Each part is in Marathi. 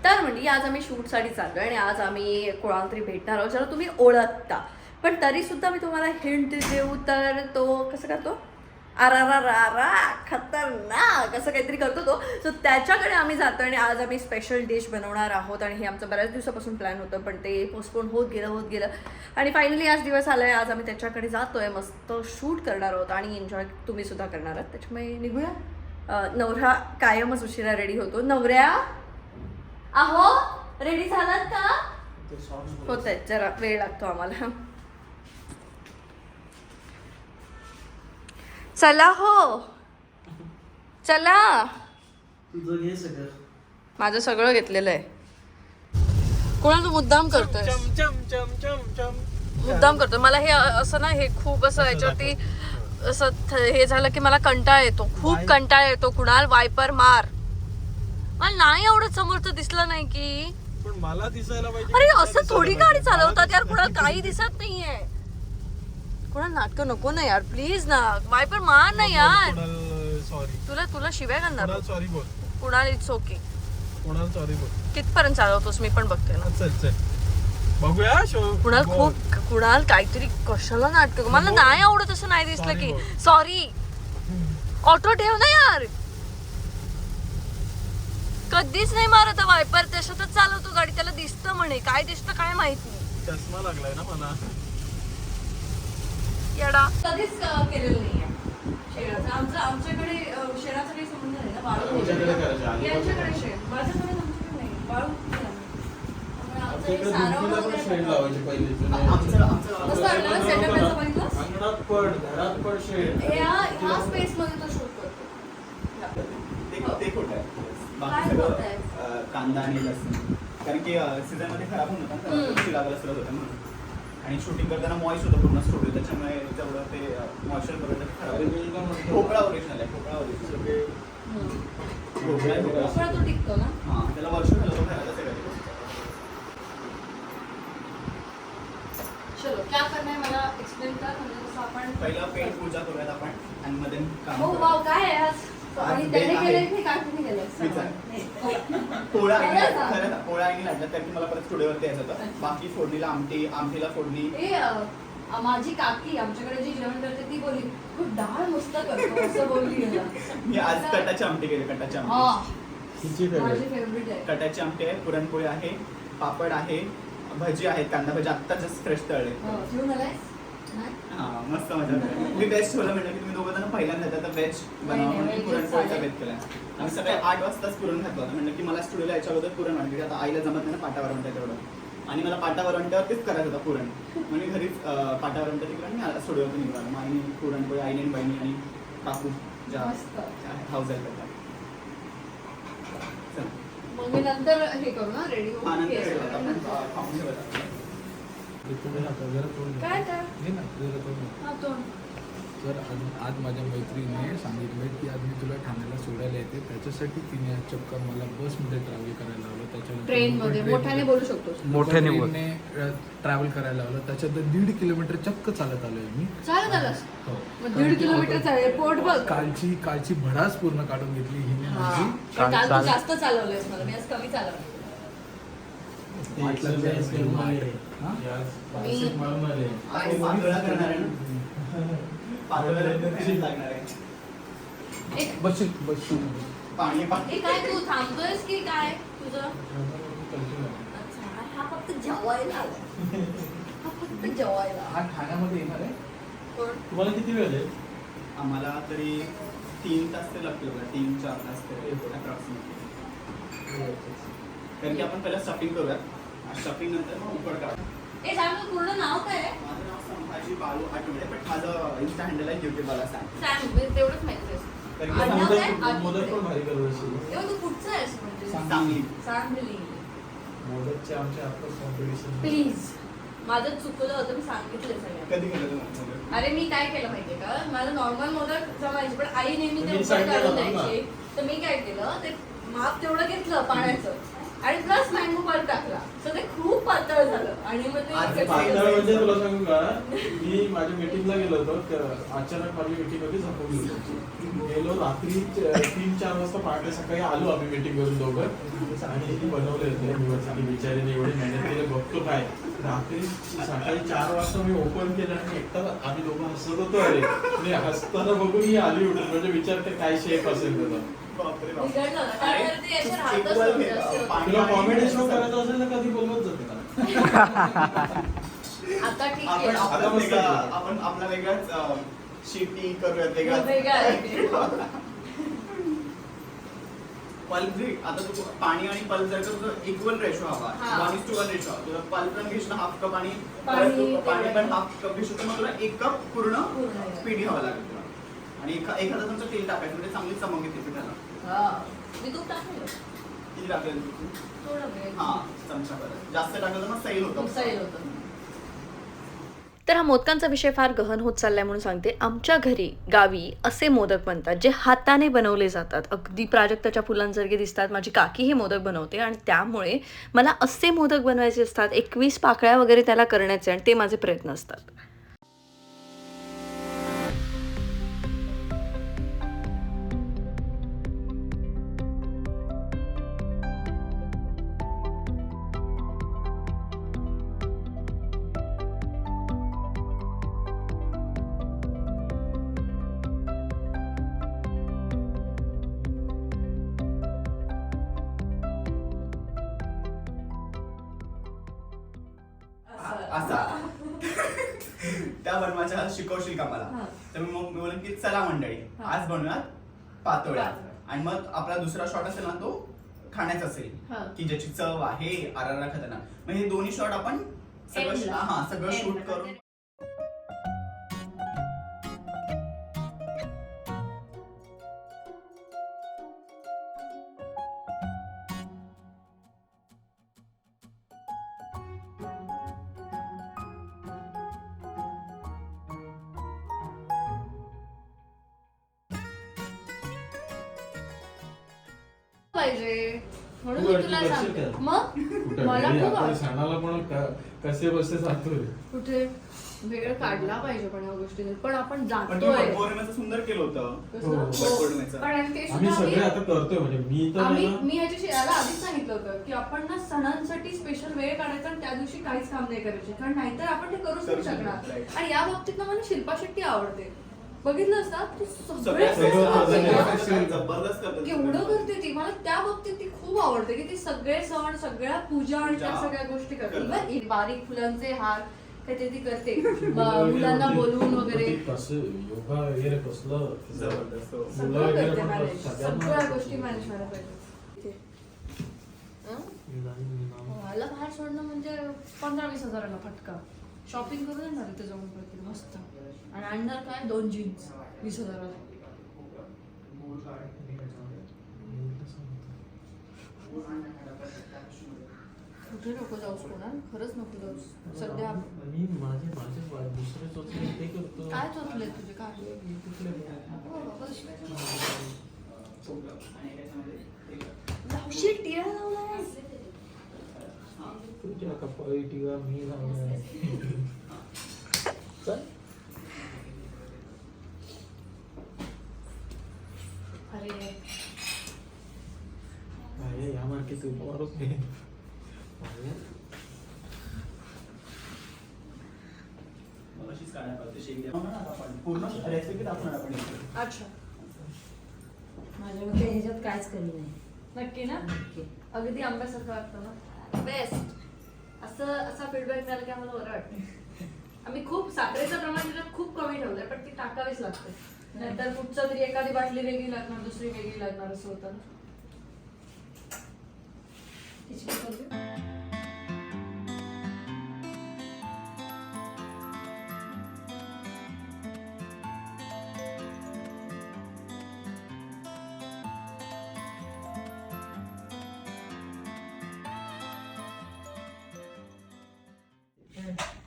तर म्हणजे आज आम्ही शूटसाठी चाललो आणि आज आम्ही कोणाला तरी भेटणार आहोत ज्याला तुम्ही ओळखता, पण तरी सुद्धा मी तुम्हाला हिंट देऊ तर तो कसं करतो, अरा खतरनाक असं काहीतरी करतो तो. सो त्याच्याकडे आम्ही जातो आणि आज आम्ही स्पेशल डिश बनवणार आहोत आणि हे आमचं बऱ्याच दिवसापासून प्लॅन होतं, पण ते पोस्टपोन होत गेलं आणि फायनली आज दिवस आलाय. आज आम्ही त्याच्याकडे जातोय, मस्त शूट करणार आहोत आणि एन्जॉय तुम्ही सुद्धा करणार आहात. त्याच्यामुळे निघूया. नवरा कायमच उशिरा रेडी होतो. नवऱ्या अहो रेडी झालात का? होतंय, जरा वेळ लागतो आम्हाला. चला हो चला. तुझं घे सगळं. माझं सगळं घेतलेलं आहे. कोणाला मुद्दाम करतोय? मुद्दाम करतोय. मला हे असं ना, हे खूप असं याच्यावरती असं हे झालं की मला कंटाळा येतो, खूप कंटाळा येतो. कुणाल वायपर मार. मला नाही आवडत समोरचं दिसलं नाही की. पण मला दिसायला पाहिजे. अरे असं थोडी गाडी चालवतात यार, कुणाला काही दिसत नाहीये. कुणाला नाटकं नको ना यार, प्लीज ना. वायपर मार ना यार. सॉरी. तुला शिव्या करणार. सॉरी बोल. Kunal it's okay. कोणाला सॉरी बोल. कितपर्यंत चालवतोस मी पण बघते ना. चल बघूया शो. कुणाल काहीतरी कशाला नाटक. मला नाही आवडत असं नाही दिसलं की. सॉरी. ऑटो ठेव ना यार. कधीच नाही मारत वायपर, त्याच्यातच चालवतो गाडी. त्याला दिसतं म्हणे, काय दिसतं काय माहित नाही. चष्मा लागलाय ना मला. येडा कधीच केलेलं नाहीये शेणाचं. आमच्याकडे शेणाचा काही संबंध नाही ना. बाळू यांच्याकडे शेण, माझ्याकडे आमच्याकडे नाही. बाळू ह्या स्पेस मध्ये तो शूट करतो. ते खोटं आहे. बाकी सगळं कांदा आणि लसूण, कारण की सीझन मध्ये खराब होऊन होता, लागायला सुरुवात होतं म्हणून. आणि शूटिंग करताना मॉइस्ट होतं पूर्ण स्टुडिओ, त्याच्यामुळे तेवढं ते मॉइश्चर बरोबर खराब. भोपळा ओरिजिनल आहे. भोपळा ओरिजिनल. भोपळा तो टिकतो ना. हां, त्याला वर्ष झालं तो खायला सगळं. चलो क्या करना है मला एक्सप्लेन कर. म्हणजे कसं आपण पहिला पेंट पूजा करूयात आपण आणि मध्ये काम हो करूयात. वाव काय आहे आज. आणि त्याने केलंय की काकीने केलंय? पोळा आणि लागला, कारण की मला परत स्टुडिओवरती यायचं होतं. बाकी फोडणीला आमटीला फोडणी. माझी काकी आमच्याकडे जी जेवण करते ती बोलली खूप डाळ मस्त करतो असं बोलली. मी आज कटाची आमटी केली. कटाची आमटी माझी फेवरेट आहे. कटाची आमटी आहे, पुरणपोळी आहे, पापड आहे, भजी आहेत, कांदा भजी आत्ता जस्ट फ्रेश तळले. घेऊन आलाय? हा मस्त मजा. मी बेस्ट ठेवलं म्हणलं की तुम्ही दोघं जण पहिल्यांदा येतात तर वेज बनवा म्हणून पुरणपोळीचा बेत केला. आम्ही सकाळी 8 वाजताच पुरण घातलं होतं. म्हणलं की मला स्टुडिओला यायच्या अगोदर पुरण वाटलं, आता आईला जमत नाही ना पाटावर म्हणतात तेवढं, आणि मला पाटावर म्हणल्यावरतीच करायचं होतं पुरण. म्हणजे घरीच पाटावर म्हणतात तिकडे मी स्टुडिओतून निघालो. मग आईने पुरणपोळी, आईने बहिणी आणि काकू ज्या हाऊस आहे करतात. मग मी नंतर हे करू ना रेडी होऊन. काय तर आज माझ्या मैत्रिणीने सांगितलं की आज मी तुला ठाण्याला सोडायला येते, त्याच्यासाठी तिने आज चक्क मला बसमध्ये ट्रॅव्हल करायला लावलं. त्याच्यानंतर ट्रेनमध्ये मोठ्याने बोलू शकतो. मोठ्याने ट्रॅव्हल करायला लावलं. त्याच्यानंतर 1.5 किलोमीटर चक्क चालत आलोय मी. चालत आलास? हो. 1.5 किलोमीटरचा एअरपोर्ट बघ. कालची भडास पूर्ण काढून घेतली हिने माझी. काल तू जास्त चालवलंयस मला, मी आज कमी चालवलं. काय तू थांबतोयस की काय तुझं? अच्छा, हा फक्त जेवायला आलाय. हा फक्त जेवायला. हा ठाण्यामध्ये येणार आहे. तुम्हाला किती वेळ आहे? आम्हाला तरी 3 तास ते लागतील. 3-4 तास तरी अप्रॉक्सिमेटली. कारण की आपण पहिला स्टफिंग करूया. स्टफिंग नंतर मग उकड काढू. ए सांग पूर्ण नाव काय आहे? माझं नाव संभाजी बाळू आठवडे, पण माझं इन्स्टा हँडल आहे युट्यूबला सांग, मी तेवढंच माहिती आहे. मोदक पण भारी करत असेल. तू कुठचं आहेस म्हणजे? सांगली. सांगली. मोदकचे आमचे आता कॉम्पिटिशन. प्लीज, माझं चुकलं होतं, मी सांगितलं सगळं. कधी केलं तुम्हाला? अरे मी काय केलं माहितीये का, माझं नॉर्मल मोदक जमायचे, पण आई नेहमी ते मी उकड सांगितलं काढून होतं ना. द्यायची. तर मी काय केलं, ते माप तेवढं घेतलं पाण्याचं आणि प्लस मँगो पाल टाकला सो ते खूप पातळ झालं आणि मग ते पातळ म्हणजे तुला सांगू का, मी माझ्या मीटिंगला गेलो होतो, अचानक माझी मीटिंग होती, संपवली होती. गेलो रात्री 3-4 वाजता, पहाटे सकाळी आलो आम्ही मीटिंग करून दोघं आणि बनवले होते. आणि बिचारीने एवढी मेहनत केली, बघतो काय रात्री सकाळी 4 वाजता मी ओपन केलं आणि एकटा आम्ही दोघं हसत होतो. अरे आणि हसताना बघून ही आली उठून, म्हणजे विचारते काय शेप असेल त्याचा. बिघडलं ना, कारण ते असे राहतच नव्हते असं. तुला कॉमेडी शो करायचा असेल तर कधी बोलवत जाते का? आता ठीक आहे. आपण आपला वेगळाच शेती करूयात वेगळा. पल्प जे आता तू पाणी आणि पल्प जर का इक्वल रेशो हवा, 1:1 रेशो हवा, तुला पल्प पण घेशील हाफ कप आणि पाणी पण हाफ कप घेशील तर मग तुला 1 कप पूर्ण पीठ घ्यावं लागेल तुला. आणि एखादा तुमचं तेल टाकायचं म्हणजे चांगली चमक येते पिठाला. मी तूप टाकलं किती टाकेल थोडं वेळ. हा चमचा परत जास्त टाकलं तर मग सैल होतं. सैल होतं. तर हा मोदकांचा विषय फार गहन होत चाललाय म्हणून सांगते. आमच्या घरी गावी असे मोदक बनतात जे हाताने बनवले जातात. अगदी प्राजक्ताच्या फुलांसारखे दिसतात. माझी काकी हे मोदक बनवते आणि त्यामुळे मला असे मोदक बनवायचे असतात. 21 पाकळ्या वगैरे त्याला करण्याचे आणि ते माझे प्रयत्न असतात. असा त्या बनवायच्या शिकवशील का मला? तर मग मी बोलून की चला मंडळी आज बनवूयात पातोळ्या. आणि मग आपला दुसरा शॉट असेल ना तो खाण्याचा असेल की ज्याची चव आहे आरारा खाताना. मग हे दोन्ही शॉट आपण सगळं शूट करून पाहिजे म्हणून तू मी अडकी तुला करशील सांगते. का? मग कुठं मला घरी खूप आपण आवडतं. सणाला पण कसे बसे जातोय. कुठे वेळ काढला पाहिजे पण या गोष्टीने. पण आपण पण जातोय. तुम्ही पौर्णिमेचं सुंदर केलं होतं. कसलं? हो. वटपौर्णिमेचं. पण आणि ते आम्ही सुद्धा सगळे आम्ही- आता करतोय, म्हणजे मी तर आहे ना, मी ह्याच्याशी याला आधीच सांगितलं होतं की आपण ना सणांसाठी स्पेशल वेळ काढायचा आणि त्या दिवशी काहीच काम नाही करायचे, कारण नाहीतर आपण ते करूच नाही शकणार. Right. आणि या बाबतीत ना मला शिल्पा शेट्टी आवडते. बघितलं असता ती सगळे सगळ्या सण सगळं करते. जबरदस्त करते. केवढं करते ती. मला त्या बाबतीत ती खूप आवडते की ती सगळे सण सगळ्या पूजा आणि त्या सगळ्या गोष्टी करते. करते. बरं, बारीक फुलांचे हार काय ते ती करते. मुलांना बोलवून वगैरे ते कसं योगा वगैरे कसलं जबरदस्त. मुलं सगळं वगैरे करते पण मॅनेज. सगळ्यांना सगळ्या गोष्टी मॅनेज करायला पाहिजे. मला बाहेर सोडणं म्हणजे 15-20 हजाराला फटका. शॉपिंग करून येणार इथे जाऊन पडतील मस्त. आणि आणणार काय 2 जीन्स 20 हजाराला. कुठे नको जाऊस कोणा, खरंच नको जाऊस सध्या. मी माझे दुसरे चोचले ते करतो. काय चोचले तुझे काय? लावशील टिळा लावलायस. तुझ्या कपाळी टिळा मी लावलाय. चल. अरे अरे या मार्केट मारूच नाही. मग अशीच काढायला पाहिजे. शेंगदाणे म्हणा आता आपण पूर्ण रेसिपी दाखवणार आपण इथे. अच्छा, माझ्या मते ह्याच्यात काहीच कमी नाही. नक्की ना? अगदी आंब्यासारखं वाटतं ना. बेस्ट. असा फीडबॅक द्यायला की आम्हाला बरं वाटतं. आम्ही खूप साखरेचं प्रमाण त्याच्यात खूप कमी ठेवलंय, पण ती टाकावीच लागते. नाहीतर कुठचं तरी एखादी बाटली वेगळी लागणार, दुसरी वेगळी लागणार असं होतं ना. तिची काय करते?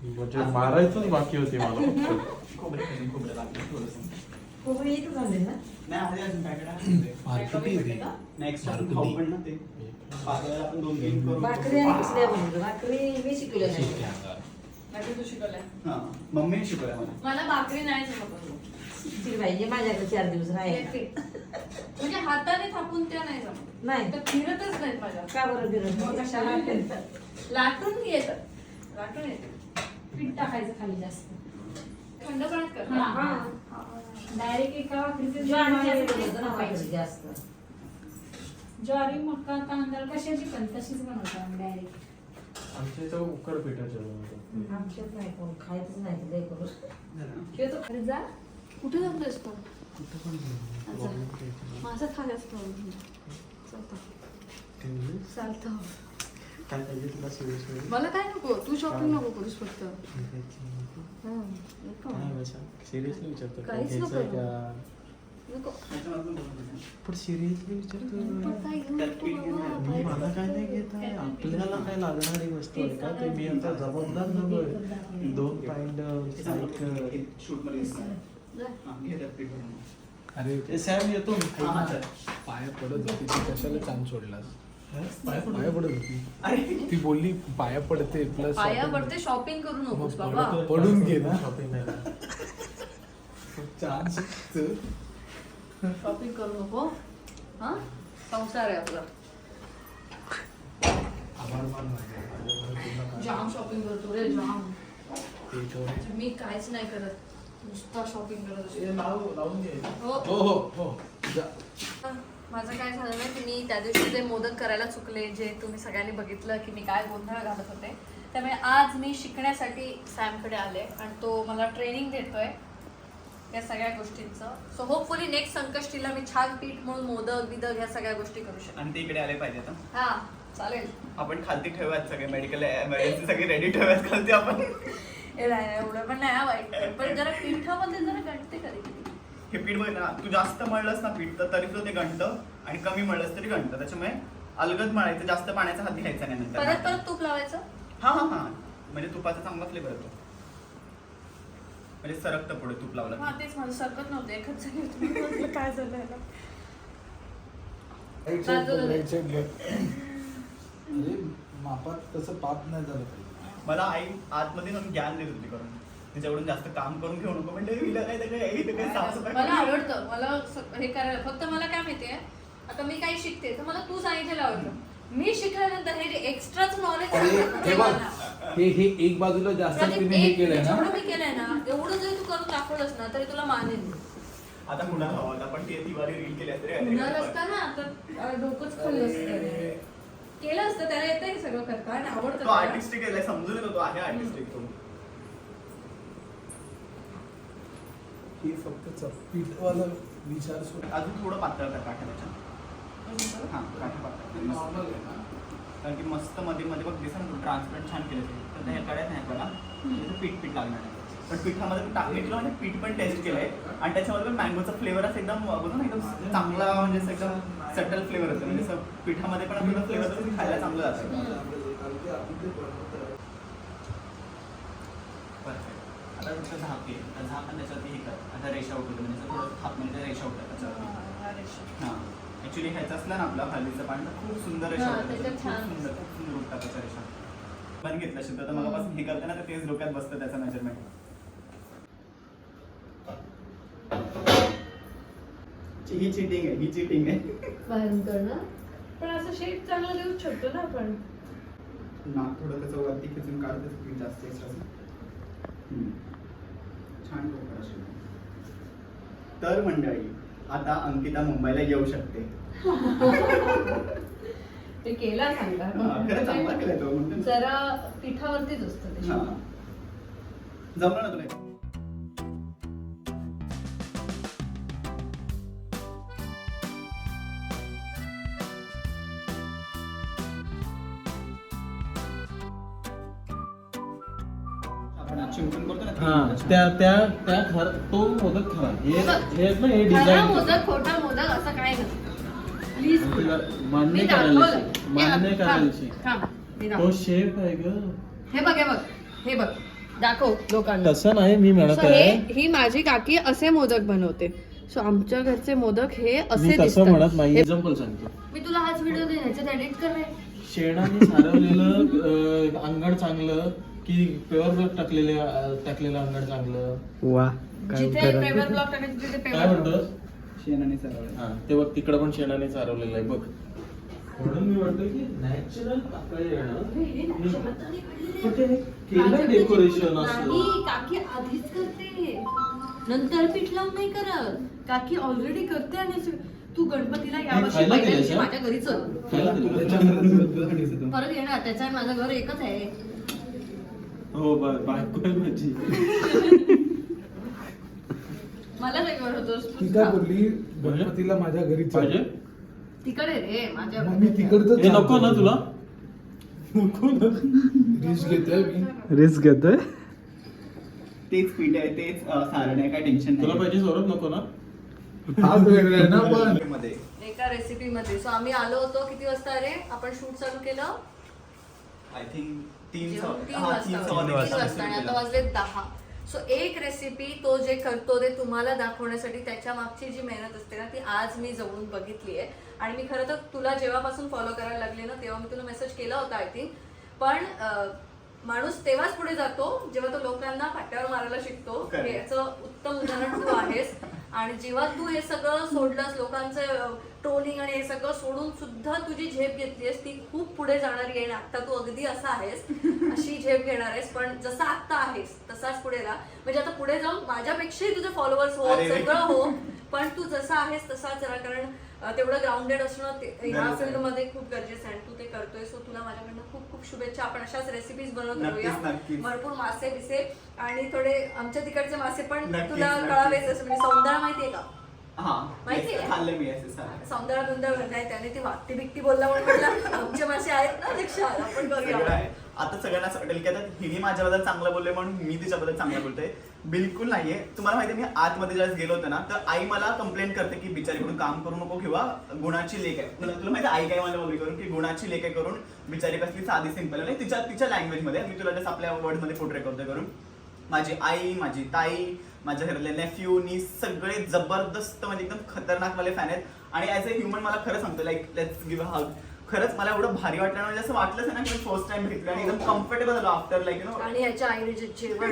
म्हणजे मारायचंच बाकी होती मला फक्त. खोबरं लागलं थोडंसं. पोहे इथं झाले ना नाही आहे अजून पॅकेट आहे मार्केटी आहे ती. नेक्स्ट मारुती. खाऊ पण ना ते पाकळ्याला आपण 2-3 करू भाकरी आणि कसल्या बनवतो भाकरी मी शिकवल्या ठीक नाही आहे. भाकरी तू शिकवलंय हा मम्मीने शिकवलं मला मला भाकरी नाही जमत. शिकली पाहिजे माझ्याकडे 4 दिवस राहायला म्हणजे हाताने थापून त्या नाही जमत. नाही तर फिरतच नाहीत माझ्या. का बरं फिरत मग कशाला लाटून येतात. लाटून येते. पीठ टाकायचं खाली जास्त थंड पाण्यात कर. हा. डायरेक्ट एका भाकरीचे ज्वारी जास्त ज्वारी मका तांदळ कशाची पण तशीच बनवतो आम्ही डायरेक्ट आमच्या इथं उकड पिठाच्या बनवतात. आमच्यात नाही कोण खायचंच नाही लय करून येतो. अरे जा. कुठे जातोयस तू? अच्छा. माझा खाल्यास चालतं. काय पाहिजे तुला सिरियसली? मला काय नको, तू शॉपिंग नको करूस फक्त. सिरियसली विचारतो काय काहीच नको. घ्यायचंय का? नको. त्याच्यामध्ये पण बोलतो. पण सिरियसली विचारतो. पण काय घेऊ त्यात नको पीठ घेऊन बाबा. मी मला काय नाही घेत आहे, आपल्याला काय लागणारी वस्तू आहे का ते मी आता जबाबदार नव्हे. 2 पॉइंट सायकल शूटमध्ये दिसतं. जा. हा, घे त्यात पीठ भरून. ए सॅम येतो मी. हा, चल. पाया पडत होती ती कशाला चांद सोडलास? पाय पडू. पाया पडत होती अरे ती बोलली पाया पडते प्लस पाया पडते शॉपिंग करू नकोस मग बाबा. पडून घे ना. शॉपिंग नाही. चान्स शॉपिंग करू नको. हा संसार आहे आपला. आभार मान माझे. जाम शॉपिंग करतो रे जाम. ते ठेव. मी काहीच नाही करत, नुसता शॉपिंग करत असते. हे लावून घे. हो. हो हो हो जा. माझं काय झालं नाही की मी त्या दिवशी ते मोदक करायला चुकले, जे तुम्ही सगळ्यांनी बघितलं की मी काय गोंधळ घालत होते. त्यामुळे आज मी शिकण्यासाठी सॅमकडे आले आणि तो मला ट्रेनिंग देतोय या सगळ्या गोष्टींचं. सो होपफुली नेक्स्ट संकष्टीला मी छान पीठ म्हणून मोदक बिदक ह्या सगळ्या गोष्टी करू शकते. आणि ते इकडे आले पाहिजे तर हा चालेल. आपण खालती ठेवूयात सगळे मेडिकल एमर्जन्सी सगळे रेडी ठेवूयात खालती आपण. हे नाही एवढं पण नाही हा वाईट, पण जरा पिठामध्ये जरा गणते कधी. हे पीठ बघ ना, तू जास्त मळलंस ना पीठ तर तरी सुद्धा ते गंठतं आणि कमी मळलंस तरी गंठतं. त्याच्यामुळे अलगद मळायचं, जास्त पाण्याचा हात घ्यायचा नाही नंतर. परत परत तूप लावायचं. हा हा हा म्हणजे तुपाचा चांगला फ्लेवर येतो, म्हणजे सरकतं पुढे तूप लावलं हा की. तेच माझं सरकत नव्हतं एकच जागी होतं. मी म्हटलं, काय झालं याला? Right side बघ, right side बघ. अरे मापात तसं पाप नाही झालं पाहिजे. मला आई आतमध्ये जाऊन ज्ञान देत होती करून, त्याच्याकडून जास्त काम करून घेऊ नको म्हणजे हिला काय तर काय इथं काय साफसफाई मला करू. आवडतं, मला हे करायला. फक्त मला काय माहितीये, आता मी काही शिकते तर मला तू सांगितलेलं आवडतं. मी शिकल्यानंतर हे एक्स्ट्राच नॉलेज अरे हे बघ हे एक बाजूला जास्त तिने हे केलंय ना. जेवढं मी केलंय ना एवढं जरी तू करून दाखवलंस ना तरी तुला मानेन. आता कुणाला हवा होता पण ते दिवाळी रील केली असते रे. हुनर असतं ना तर डोकंच खाल्लं असतं. केलं असतं, त्याला येतंय हे सगळं करता आणि आवडतं तो त्याला. आर्टिस्टिक आहे, समजून येतो तो आहे आर्टिस्टिक तो. हे फक्त पीठवाला विचार सोड. अजून थोडं पातळ कर काठ्या त्याच्या. हा काठ्या पातळ नॉर्मल आहे ना. कारण की मस्त मध्ये मध्ये बघ दिसा ना ट्रान्सपरंट छान केलं ते. तर हे कळत नाही आपल्याला पीठ लागणार नाही. पण पिठामध्ये पण टाकलं आणि पीठ पण टेस्ट केलंय आणि त्याच्यामध्ये पण मँगोचा फ्लेवर असं एकदम बघू ना एकदम चांगला, म्हणजे असं एकदम सटल फ्लेवर होतं. म्हणजे असं पिठामध्ये पण आपल्याला फ्लेवर खायला चांगलं जातं. परफेक्ट. आता तुमचं झाप आहे, तर झाप आणि त्याच्यावरती हे कर. आता रेषा उठवतो म्हणजे थोडं थाप म्हणजे रेषा उठतात त्याच्यावरती. हां ॲक्च्युली ह्याचं असलं ना आपलं हळदीचं पाणी तर खूप सुंदर रेषा हां, उठतात. त्याच्यात खूप छान सुंदर दिसतं. खूप सुंदर उठतात त्याच्या रेषा. पण घेतलं असेल तर मगापासून हे करताना तर तेच डोक्यात बसतं त्याचं मेजरमेंट. ही चिटिंग आहे, ही चिटिंग आहे. भयंकर ना, पण असं शेप चांगला देऊ शकतो ना आपण. नाक थोडं त्याचं वरती खेचून काढतं पीठ जास्त एक्स्ट्रा. छान डोकं असेल. तर मंडळी आता अंकिता मुंबईला येऊ शकते. ते केला चांगला. खरं चांगला केलाय तो म्हणतो. जरा पिठावरतीच असतं ते. हां. जमलं ना तुला? आपण चिमटून करतो ना हा त्या खर तो मोदक खरा. हे आहेत ना हे खरा डिझाईन मोदक खोटा मोदक असं काय नसतं. प्लीज मान्य करायची. तो शेप आहे ग. हे बघ हे बघ हे बघ दाखव लोकांना. तसं नाही मी म्हणत So, आहे. ही माझी काकी असे मोदक बनवते. सो आमच्या घरचे मोदक हे मी असे तसं दिसतात. म्हणत नाही, एक्झाम्पल सांगतो. मी तुला हाच व्हिडिओ दे, ह्याच्यात एडिट कर रे. शेणाने सारवलेलं अंगण चांगलं की पेवर टाकलेलं अंगण चांगलं? वा जिथे पेपर ब्लॉक टाकायचं तिथे काय पेपर म्हणतोस? शेणाने चालवलं. हा ते बघ, तिकडं पण शेणाने सारवलेलं आहे बघ. म्हणून मी म्हटलं की नॅचरल आपलं केलं डेकोरेशन असं. नाही, काकी आधीच करते, नंतर पीठ लावून नाही करत. काकी ऑलरेडी करते. आणि तू गणपतीला यावर्षी खायला पहिल्या केलं दिवशी का? माझ्या घरी चल. खायला दिलं? परत येणार, त्याचं आहे माझं घर एकच आहे. हो बायको आहे माझी. मला काय करत होतोस ती काय बोलली गणपतीला माझ्या घरी पाहिजे? तिकडे रे माझ्या. मग मी तिकडचं हे नको ना तुला? नको ना? रिस्क घेतोय मी. रिस्क घेतोय. तेच पीठ आहे, तेच सारण आहे, काय टेन्शन तुला पाहिजे सौरभ? नको ना? हा वेगळा आहे ना पण. मध्ये एका रेसिपी मध्ये. सो आम्ही आलो होतो किती वाजता रे? आपण शूट चालू केलं आय थिंक 3 जेवण 3 वाजता आणि आता वाजले 10. सो एक रेसिपी तो जे करतो ते तुम्हाला दाखवण्यासाठी त्याच्या मागची जी मेहनत असते ना ती आज मी जवळून बघितली आहे. आणि मी खरं तर तुला जेव्हापासून फॉलो करायला लागले ना तेव्हा मी तुला मेसेज केला होता आय थिंक. पण माणूस तेव्हाच पुढे जातो जेव्हा तो लोकांना फाट्यावर मारायला शिकतो. Correct. याचं उत्तम उदाहरण तू आहेस. आणि जेव्हा तू हे सगळं सोडलंस, लोकांचं ट्रोलिंग आणि हे सगळं सोडून सुद्धा तुझी झेप घेतलीस, ती खूप पुढे जाणारी आहे. आणि आता तू अगदी असा आहेस, अशी झेप घेणार आहेस. पण जसा आता आहेस तसाच पुढे राहा. म्हणजे आता पुढे जाऊन माझ्यापेक्षाही तुझे फॉलोअर्स हो, अरे रे. सगळं हो, पण तू जसा आहेस तसाच राहा. कारण तेवढं ग्राउंडेड असणं ह्या गरज आहे. फील्ड मध्ये खूप गरजेचं आहे. आणि तू ते करतोय. सो तुला माझ्याकडनं खूप खूप शुभेच्छा. आपण अशाच रेसिपीज बनवत नक्कीच, राहूया. नक्कीच. भरपूर मासे बिसे आणि थोडे आमच्या तिकडचे मासे पण नक्कीच, तुला नक्कीच. कळावेच. असं म्हणजे सौंदळा माहितीये का? हा माहिती आहे? खाल्लं मी असं सारं. सौंदळा बिंदळ नाही, त्याने ती वाटती बिकटी बोलला म्हणून म्हटलं आमचे मासे आहेत ना लक्षात, आपण सगळं करूया. आहे. आता सगळ्यांना असं वाटेल की आता हिने माझ्याबद्दल चांगलं बोलले म्हणून मी तिच्याबद्दल चांगलं बोलतोय. बिलकुल नाहीये. तुम्हाला माहिती मी आतमध्ये ज्यावेळेस गेलो होतो ना तर आई मला कंप्लेंट करते की बिचारीकडून काम करू नको किंवा गुणाची लेख आहे. तुला माहिती आई काय मला बोलली करून की गुणाची लेख आहे करून बिचारी कसली साधी सिंपल आहे. तिच्या लँग्वेज मध्ये मी तुला जसं आपल्या वर्ड मध्ये पोर्ट्रे करतोय करून. माझी आई, माझी ताई, माझ्या घरातले नेफ्यू नीस सगळे जबरदस्त म्हणजे एकदम खतरनाक वाले फॅन आहेत. आणि ऍज अ ह्युमन मला खरं सांगतो लाईक लेट्स गिव्ह अ हग. खरंच मला एवढं भारी वाटलं म्हणजे असं वाटलंच ना की फर्स्ट टाइम भेटलं आणि एकदम कम्फर्टेबल झालो आफ्टर लाईक यू नो. आणि याच्या आईने जे जेवण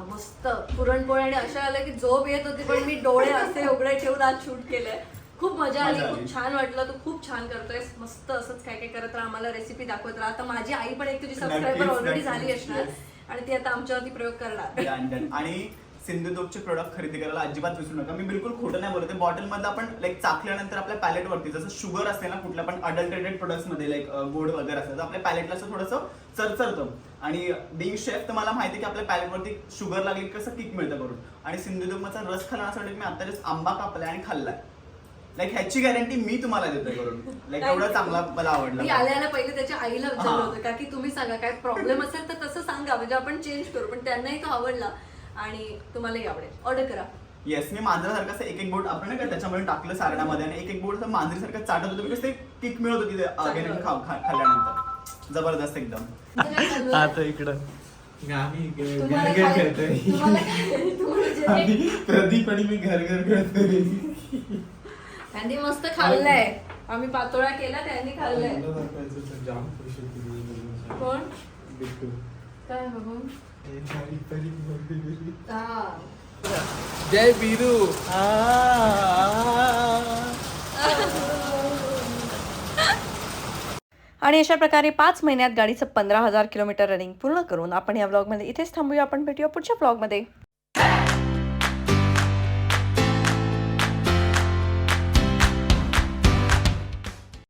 मस्त पुरणपोळी आणि अशा आलं की झोप येत होती पण मी डोळे असे उघडे ठेवून आज शूट केलंय. खूप मजा आली, खूप छान वाटलं. तू खूप छान करतोयस. मस्त असंच काय काय करत राहा, आम्हाला रेसिपी दाखवत राहा. आता माझी आई पण एक तुझी सबस्क्रायबर ऑलरेडी झाली असणार आणि ती आता आमच्यावरती प्रयोग करणार. आणि सिंधुदुर्गचे प्रोडक्ट खरेदी करायला अजिबात विसरू नका. मी बिलकुल खोटं नाही बोलते. बॉटल मध्ये आपण लाईक चाकल्यानंतर आपल्या पॅलेट वरती जसं शुगर असते ना कुठल्या पण अडल्टेटेड प्रोडक्ट्स मध्ये लाईक गोड वगैरे असतं तर आपल्या पॅलेटला असं थोडंसं चरचरतं. आणि बिंग शेफ तर मला माहिती आहे की आपल्या पॅलेट वरती शुगर लागली कसं किक मिळतं करून. आणि सिंधुदुर्गचा रस खाला असं वाटतं की मी आता जस्ट आंबा कापलाय आणि खाल्लाय. लाईक ह्याची गॅरंटी मी तुम्हाला देतोय करून. लाईक एवढं चांगला मला आवडलं. मी आल्याला पहिले त्याच्या आईला विचारलं होतं का की तुम्ही सांगा काय प्रॉब्लेम असेल तर तसं सांगा म्हणजे आपण चेंज करू. पण त्यांनाही तो आवडला आणि तुम्हालाही आवडेल. ऑर्डर करा. येस, मी मांजरासारखं असं एक बोट आपण नाही का त्याच्यामध्ये टाकलं सारणामध्ये आणि एक बोट असं मांजरीसारखं चाटत होतं बिकॉज ते किक मिळत होती खाल्ल्यानंतर. जबरदस्त एकदम. आता इकडं आम्ही तुम्हाला घर घर काय- खेळतोय. तुम्हाला काय- तुम्हाला जे- आम्ही प्रदीप आणि मी घर घर खेळतोय. त्यांनी मस्त खाल्लंय. आम्ही पातोळा केला त्यांनी खाल्लंय. जाम खुश होती. कोण काय बघून हा जय बिरू. आणि अशा प्रकारे 5 महिन्यात गाडीचं 15,000 किलोमीटर रनिंग पूर्ण करून आपण या व्लॉगमध्ये इथेच थांबूया. आपण भेटूया पुढच्या व्लॉगमध्ये.